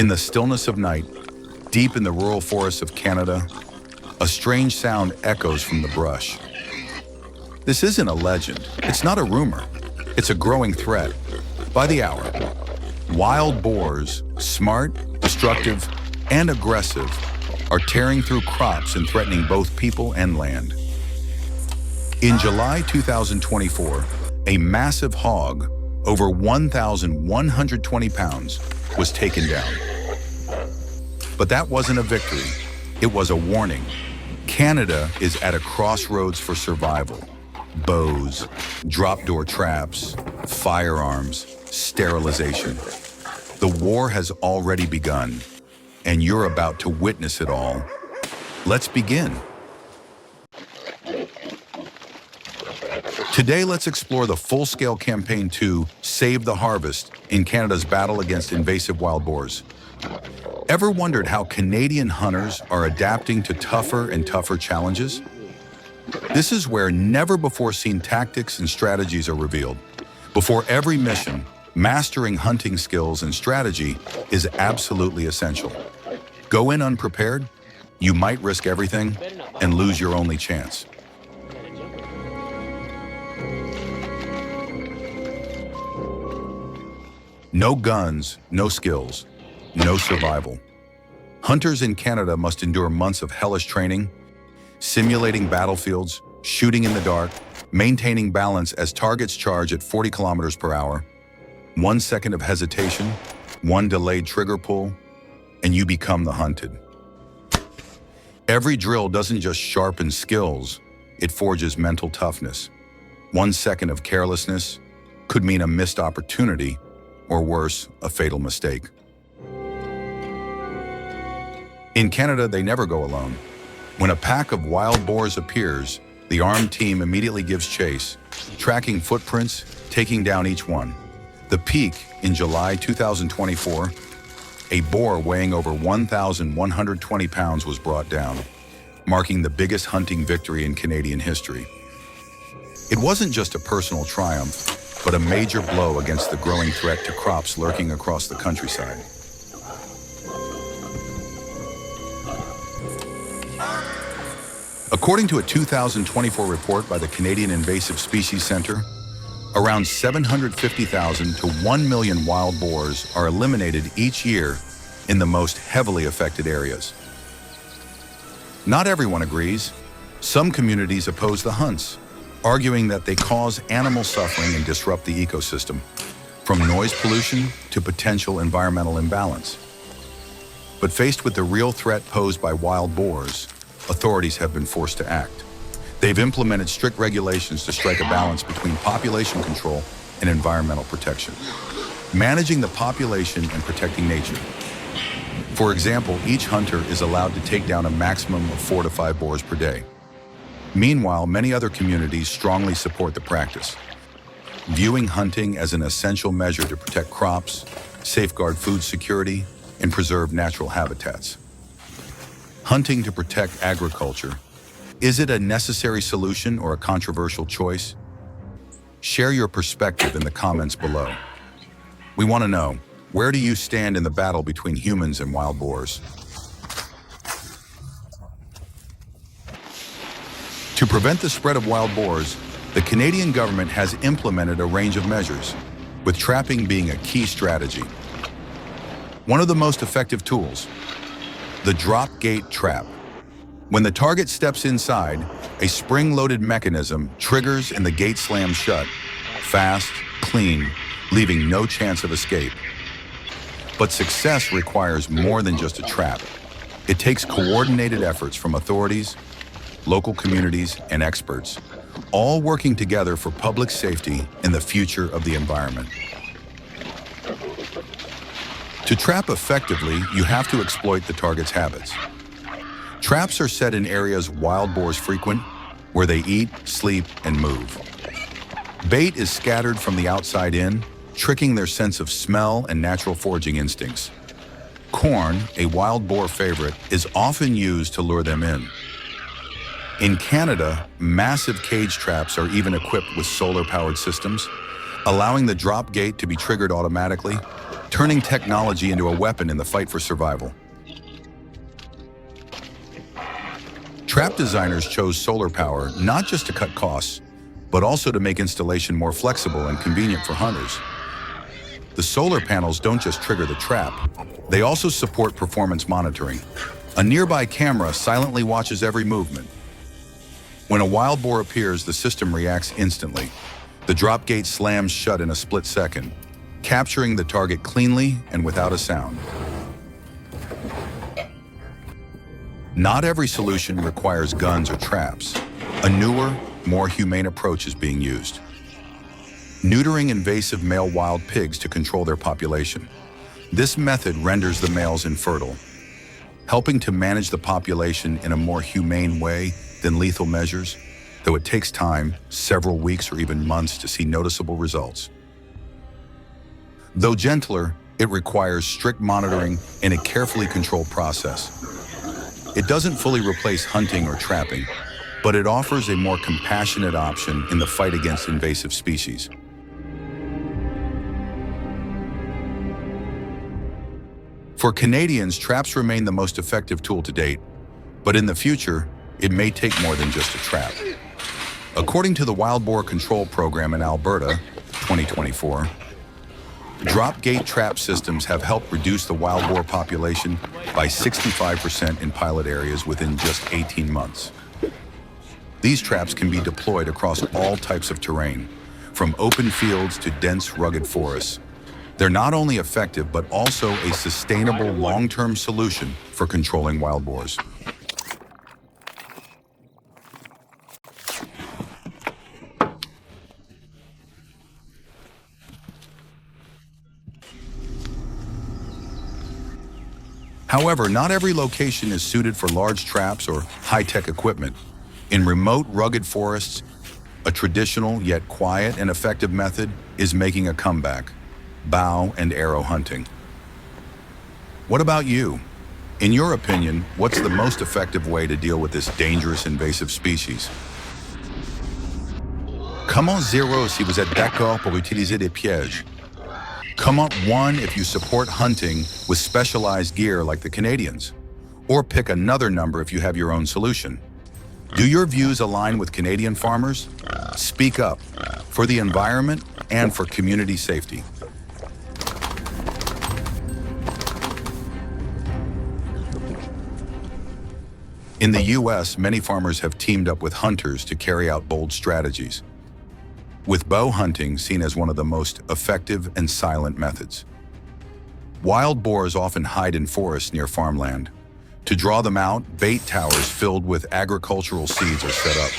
In the stillness of night, deep in the rural forests of Canada, a strange sound echoes from the brush. This isn't a legend. It's not a rumor. It's a growing threat. By the hour, wild boars, smart, destructive, and aggressive, are tearing through crops and threatening both people and land. In July 2024, a massive hog, over 1,120 pounds, was taken down. But that wasn't a victory. It was a warning. Canada is at a crossroads for survival. Bows, drop-door traps, firearms, sterilization. The war has already begun, and you're about to witness it all. Let's begin. Today, let's explore the full-scale campaign to save the harvest in Canada's battle against invasive wild boars. Ever wondered how Canadian hunters are adapting to tougher and tougher challenges? This is where never-before-seen tactics and strategies are revealed. Before every mission, mastering hunting skills and strategy is absolutely essential. Go in unprepared, you might risk everything and lose your only chance. No guns, no skills, no survival. Hunters in Canada must endure months of hellish training, simulating battlefields, shooting in the dark, maintaining balance as targets charge at 40 kilometers per hour. 1 second of hesitation, one delayed trigger pull, and you become the hunted. Every drill doesn't just sharpen skills, it forges mental toughness. 1 second of carelessness could mean a missed opportunity, or worse, a fatal mistake. In Canada, they never go alone. When a pack of wild boars appears, the armed team immediately gives chase, tracking footprints, taking down each one. The peak in July 2024, a boar weighing over 1,120 pounds was brought down, marking the biggest hunting victory in Canadian history. It wasn't just a personal triumph, but a major blow against the growing threat to crops lurking across the countryside. According to a 2024 report by the Canadian Invasive Species Centre, around 750,000 to 1 million wild boars are eliminated each year in the most heavily affected areas. Not everyone agrees. Some communities oppose the hunts, arguing that they cause animal suffering and disrupt the ecosystem, from noise pollution to potential environmental imbalance. But faced with the real threat posed by wild boars, authorities have been forced to act. They've implemented strict regulations to strike a balance between population control and environmental protection, managing the population and protecting nature. For example, each hunter is allowed to take down a maximum of 4 to 5 boars per day. Meanwhile, many other communities strongly support the practice, viewing hunting as an essential measure to protect crops, safeguard food security, and preserve natural habitats. Hunting to protect agriculture, is it a necessary solution or a controversial choice? Share your perspective in the comments below. We want to know, where do you stand in the battle between humans and wild boars? To prevent the spread of wild boars, the Canadian government has implemented a range of measures, with trapping being a key strategy. One of the most effective tools, the drop gate trap. When the target steps inside, a spring-loaded mechanism triggers and the gate slams shut, fast, clean, leaving no chance of escape. But success requires more than just a trap. It takes coordinated efforts from authorities, local communities, and experts, all working together for public safety and the future of the environment. To trap effectively, you have to exploit the target's habits. Traps are set in areas wild boars frequent, where they eat, sleep, and move. Bait is scattered from the outside in, tricking their sense of smell and natural foraging instincts. Corn, a wild boar favorite, is often used to lure them in. In Canada, massive cage traps are even equipped with solar-powered systems, allowing the drop gate to be triggered automatically, turning technology into a weapon in the fight for survival. Trap designers chose solar power not just to cut costs, but also to make installation more flexible and convenient for hunters. The solar panels don't just trigger the trap, they also support performance monitoring. A nearby camera silently watches every movement. When a wild boar appears, the system reacts instantly. The drop gate slams shut in a split second, capturing the target cleanly and without a sound. Not every solution requires guns or traps. A newer, more humane approach is being used. Neutering invasive male wild pigs to control their population. This method renders the males infertile, helping to manage the population in a more humane way than lethal measures, though it takes time, several weeks or even months, to see noticeable results. Though gentler, it requires strict monitoring and a carefully controlled process. It doesn't fully replace hunting or trapping, but it offers a more compassionate option in the fight against invasive species. For Canadians, traps remain the most effective tool to date, but in the future, it may take more than just a trap. According to the Wild Boar Control Program in Alberta, 2024, drop gate trap systems have helped reduce the wild boar population by 65% in pilot areas within just 18 months. These traps can be deployed across all types of terrain, from open fields to dense, rugged forests. They're not only effective, but also a sustainable long-term solution for controlling wild boars. However, not every location is suited for large traps or high-tech equipment. In remote, rugged forests, a traditional yet quiet and effective method is making a comeback: bow and arrow hunting. What about you? In your opinion, what's the most effective way to deal with this dangerous invasive species? Comment 0 si vous êtes d'accord pour utiliser des pièges? Comment 1 if you support hunting with specialized gear like the Canadians, or pick another number if you have your own solution. Do your views align with Canadian farmers? Speak up for the environment and for community safety. In the US, many farmers have teamed up with hunters to carry out bold strategies, with bow hunting seen as one of the most effective and silent methods. Wild boars often hide in forests near farmland. To draw them out, bait towers filled with agricultural seeds are set up,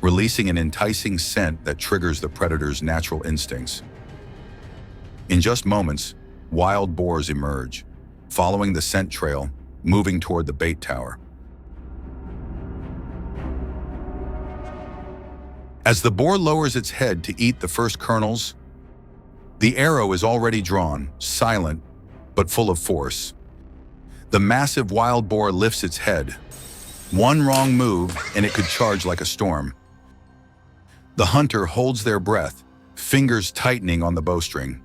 releasing an enticing scent that triggers the predator's natural instincts. In just moments, wild boars emerge, following the scent trail, moving toward the bait tower. As the boar lowers its head to eat the first kernels, the arrow is already drawn, silent, but full of force. The massive wild boar lifts its head. One wrong move, and it could charge like a storm. The hunter holds their breath, fingers tightening on the bowstring.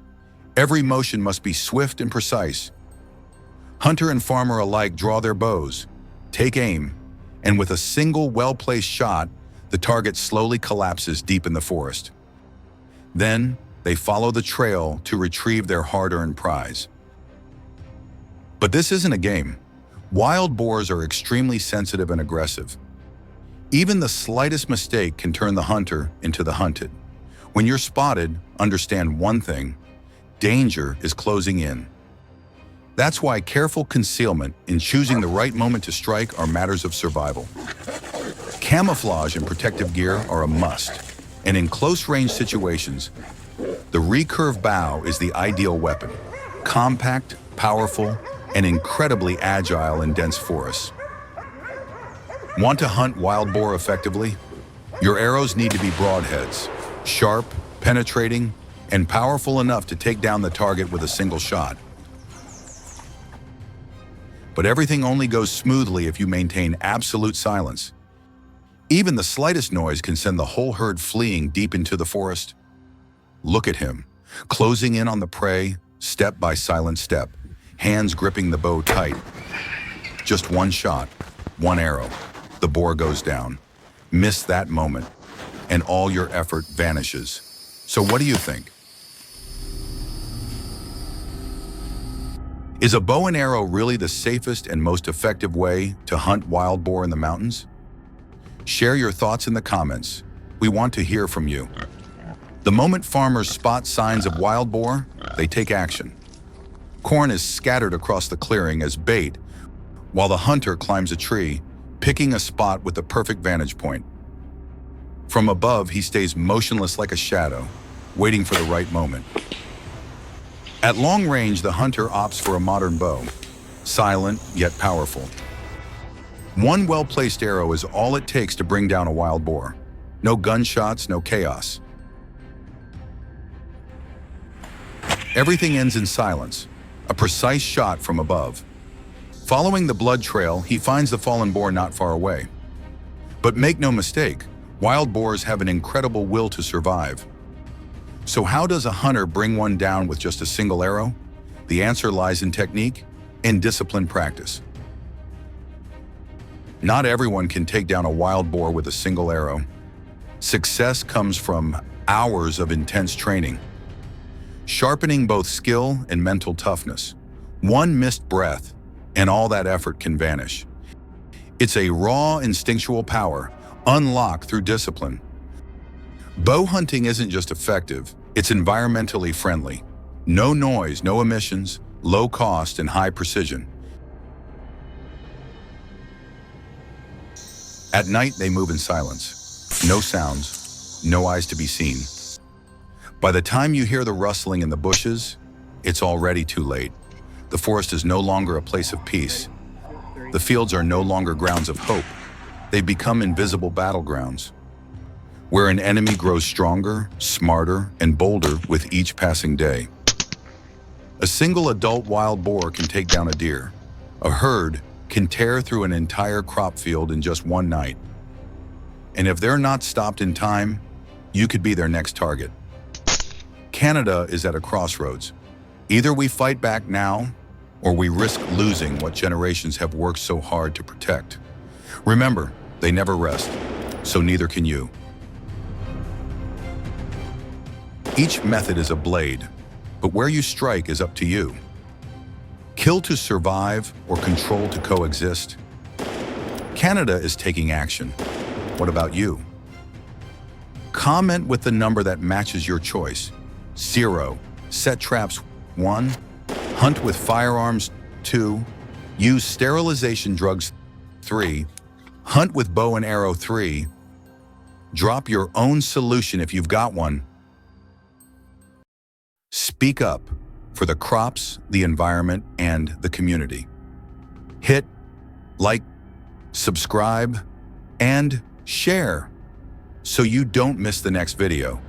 Every motion must be swift and precise. Hunter and farmer alike draw their bows, take aim, and with a single well-placed shot, the target slowly collapses deep in the forest. Then, they follow the trail to retrieve their hard-earned prize. But this isn't a game. Wild boars are extremely sensitive and aggressive. Even the slightest mistake can turn the hunter into the hunted. When you're spotted, understand one thing: danger is closing in. That's why careful concealment and choosing the right moment to strike are matters of survival. Camouflage and protective gear are a must, and in close-range situations, the recurve bow is the ideal weapon. Compact, powerful, and incredibly agile in dense forests. Want to hunt wild boar effectively? Your arrows need to be broadheads, sharp, penetrating, and powerful enough to take down the target with a single shot. But everything only goes smoothly if you maintain absolute silence. Even the slightest noise can send the whole herd fleeing deep into the forest. Look at him, closing in on the prey, step by silent step, hands gripping the bow tight. Just one shot, one arrow. The boar goes down. Miss that moment, and all your effort vanishes. So what do you think? Is a bow and arrow really the safest and most effective way to hunt wild boar in the mountains? Share your thoughts in the comments. We want to hear from you. The moment farmers spot signs of wild boar, they take action. Corn is scattered across the clearing as bait, while the hunter climbs a tree, picking a spot with the perfect vantage point. From above, he stays motionless like a shadow, waiting for the right moment. At long range, the hunter opts for a modern bow, silent yet powerful. One well-placed arrow is all it takes to bring down a wild boar. No gunshots, no chaos. Everything ends in silence, a precise shot from above. Following the blood trail, he finds the fallen boar not far away. But make no mistake, wild boars have an incredible will to survive. So how does a hunter bring one down with just a single arrow? The answer lies in technique and disciplined practice. Not everyone can take down a wild boar with a single arrow. Success comes from hours of intense training, sharpening both skill and mental toughness. One missed breath, and all that effort can vanish. It's a raw, instinctual power, unlocked through discipline. Bow hunting isn't just effective, it's environmentally friendly. No noise, no emissions, low cost, and high precision. At night, they move in silence. No sounds, no eyes to be seen. By the time you hear the rustling in the bushes, it's already too late. The forest is no longer a place of peace. The fields are no longer grounds of hope. They've become invisible battlegrounds, where an enemy grows stronger, smarter, and bolder with each passing day. A single adult wild boar can take down a deer. A herd can tear through an entire crop field in just one night. And if they're not stopped in time, you could be their next target. Canada is at a crossroads. Either we fight back now, or we risk losing what generations have worked so hard to protect. Remember, they never rest, so neither can you. Each method is a blade, but where you strike is up to you. Kill to survive or control to coexist? Canada is taking action. What about you? Comment with the number that matches your choice. 0. Set traps. 1. Hunt with firearms. 2. Use sterilization drugs. 3. Hunt with bow and arrow. 3. Drop your own solution if you've got one. Speak up for the crops, the environment, and the community. Hit like, subscribe, and share so you don't miss the next video.